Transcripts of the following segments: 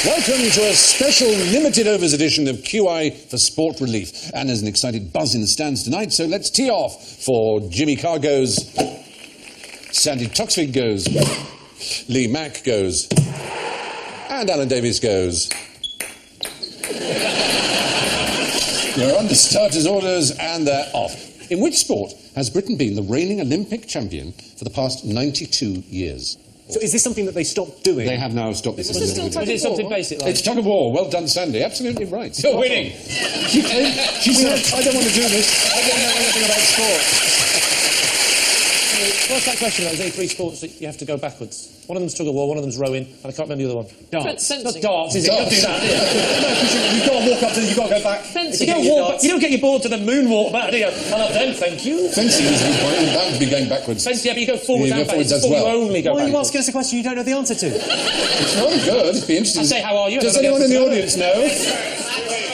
Welcome to a special limited overs edition of QI for Sport Relief. And there's an excited buzz in the stands tonight, so let's tee off for Jimmy Carr goes, Sandy Toksvig goes, Lee Mack goes, and Alan Davies goes. You're under starters' orders and they're off. In which sport has Britain been the reigning Olympic champion for the past 92 years? So is this something that they stopped doing? They have now stopped this. Is it something basic like? It's tug of war. Well done, Sandy. Absolutely right. You're winning. She said, I don't want to do this. I don't know anything about sport. What's that question about? There's only three sports that you have to go backwards. One of them's tug of war, one of them's rowing, and I can't remember the other one. Darts. Not darts, is it? Darts. You don't do that, You've got to walk up to them, you've got to go back. Fencing. You don't get your board to the moonwalk back, do you? I love them, thank you. Fencing is a good point. That would be going backwards. Fencing, yeah, but you go forwards You and go forwards backwards. as well. You only go Why are you backwards. asking us a question you don't know the answer to? It's very good. It'd be interesting. I say, how are you? Does anyone in the audience know?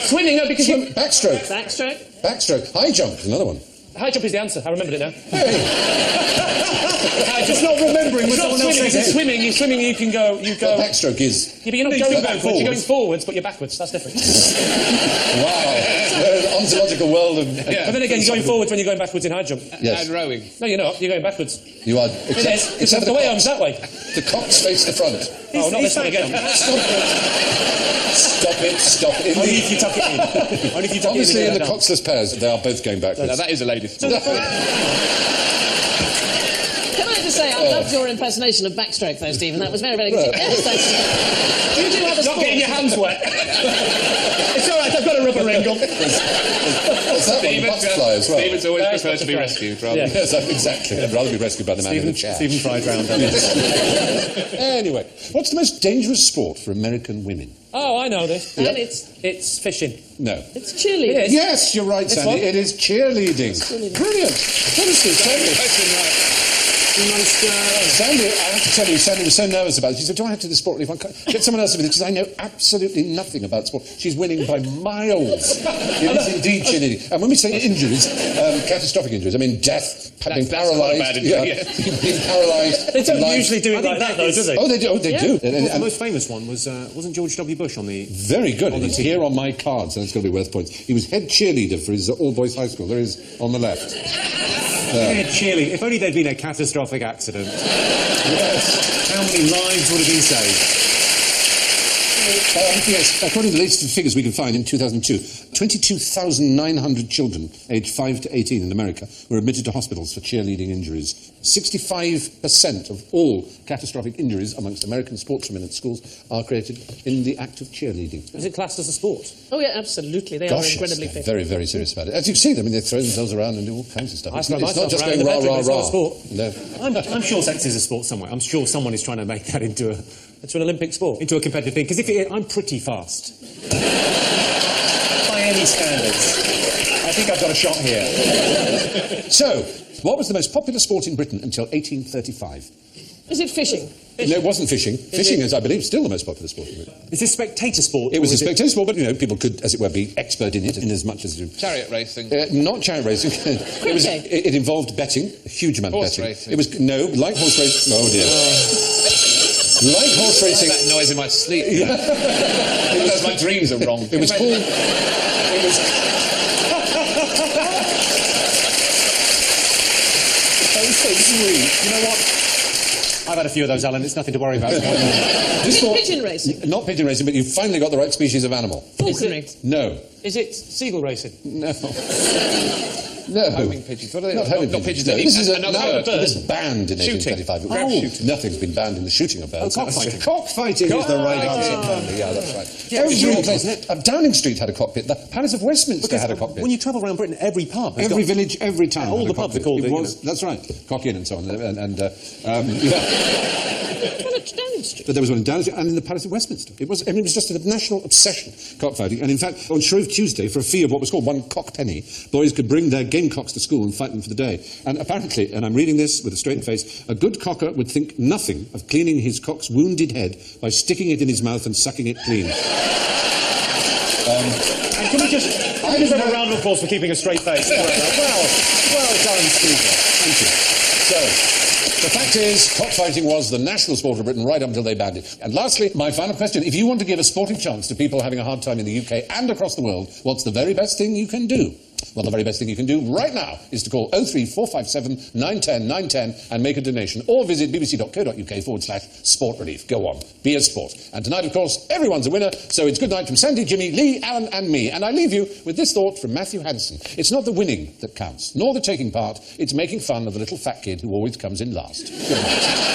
Swimming, no, because you... Backstroke. Backstroke. Backstroke. High jump is another one. High jump is the answer. I remembered it now. Just not remembering when someone else says it. Swimming, you can go... Well, backstroke is... Yeah, but you're not going backwards, you're going forwards, but you're backwards. That's different. Wow. An ontological world of... Yeah. But then again, you're going forwards when you're going backwards in high jump. Yes. And rowing. No, you're not. You're going backwards. You are... Except the way arm's that way. The cocks face the front. Oh, not this one again. Stop it. Only if you tuck it in. Only if you tuck Obviously, it in. in the coxless pairs, they are both going backwards. No, that is a ladies' So sport. Can I just say, I loved your impersonation of backstroke, though, Stephen. That was very, very good. Yes, that's... You do have a Not sport. getting your hands wet. It's all right, I've got a rubber wrinkle. Is that one butterfly as well? Stephen's always preferred to be rescued rather than... Yes, exactly. I'd rather be rescued by the man in the chair. Stephen fried round. Anyway, what's the most dangerous sport for American women? Oh, I know this. And It's fishing. No. it's cheerleading. Yes, you're right, Sandy. what? It is cheerleading. Brilliant. Honestly, Sandy. Sandy, I have to tell you, Sandy was so nervous about it. She said, do I have to do the sport relief? Get someone else to do this, because I know absolutely nothing about sport. She's winning by miles. It is indeed cheerleading. And when we say injuries, catastrophic injuries, I mean death, being paralysed. Being paralysed. They don't usually do it like that, though, do they? Oh, they do. The most famous one was, wasn't George W. Bush on the... Very good. He's here on my card, so it's got to be worth points. He was head cheerleader for his all-boys high school. There he is on the left. Head cheerleading. If only there'd been a catastrophic accident. Yes. How many lives would have been saved? Yes, according to the latest figures we can find in 2002, 22,900 children aged 5 to 18 in America were admitted to hospitals for cheerleading injuries. 65% of all catastrophic injuries amongst American sportswomen at schools are created in the act of cheerleading. Is it classed as a sport? Oh, yeah, absolutely. They are Gosh, incredibly yes, fit. they're very, very serious about it. As you've seen, I mean, they throw themselves around and do all kinds of stuff. I It's throw not myself just around going in the rah, bedroom, rah, it's not a rah. sport. No. I'm sure sex is a sport somewhere. I'm sure someone is trying to make that into a... It's an Olympic sport. into a competitive thing, because I'm pretty fast. By any standards. I think I've got a shot here. So, what was the most popular sport in Britain until 1835? Is it fishing? No, it wasn't fishing. Fishing is, I believe, still the most popular sport in Britain. Is this spectator sport? It was or a is spectator sport, but, you know, people could, as it were, be expert in it in as much as... Chariot racing. Not chariot racing. It involved betting, a huge amount Horse of betting. racing. It was, no, like horse racing... Oh, dear. Like horse racing... That noise in my sleep. Because my dreams are wrong. It was called... It was... You know what? I've had a few of those, Alan. It's nothing to worry about. This sport, Pigeon racing? not pigeon racing, but you've finally got the right species of animal. Falconry? No. Is it seagull racing? No. No. Homing pigeons. What are they? Not homing Not pigeons. pigeons. No, this is Another bird. it was banned in Shooting. 1835. Crab shooting. Nothing's been banned in the shooting of birds. cockfighting. Cockfighting is the right answer, apparently. Yeah, that's right. Every place. Downing Street had a cockpit. The Palace of Westminster had a cockpit. When you travel around Britain, every pub has Every got... village, every town. all had a the pubs are cockpit. called It it, you was, know. that's right. Cock Inn and so on. Yeah. Well, it's Downing Street. But there was one in Downing Street and in the Palace of Westminster. It was just a national obsession, cockfighting. And in fact, on Shrove Tuesday, for a fee of what was called one cockpenny, boys could bring their gamecocks to school and fight them for the day. And apparently, and I'm reading this with a straight face, a good cocker would think nothing of cleaning his cock's wounded head by sticking it in his mouth and sucking it clean. And can we just have a round of applause for keeping a straight face? Well done, Stephen. Thank you. So, the fact is, cockfighting was the national sport of Britain right up until they banned it. And lastly, my final question. If you want to give a sporting chance to people having a hard time in the UK and across the world, what's the very best thing you can do? Well, the very best thing you can do right now is to call 03457 910 910 and make a donation, or visit bbc.co.uk/sport relief. Go on, be a sport. And tonight, of course, everyone's a winner, so it's good night from Sandy, Jimmy, Lee, Alan and me. And I leave you with this thought from Matthew Hansen. It's not the winning that counts, nor the taking part, it's making fun of the little fat kid who always comes in last. Good night.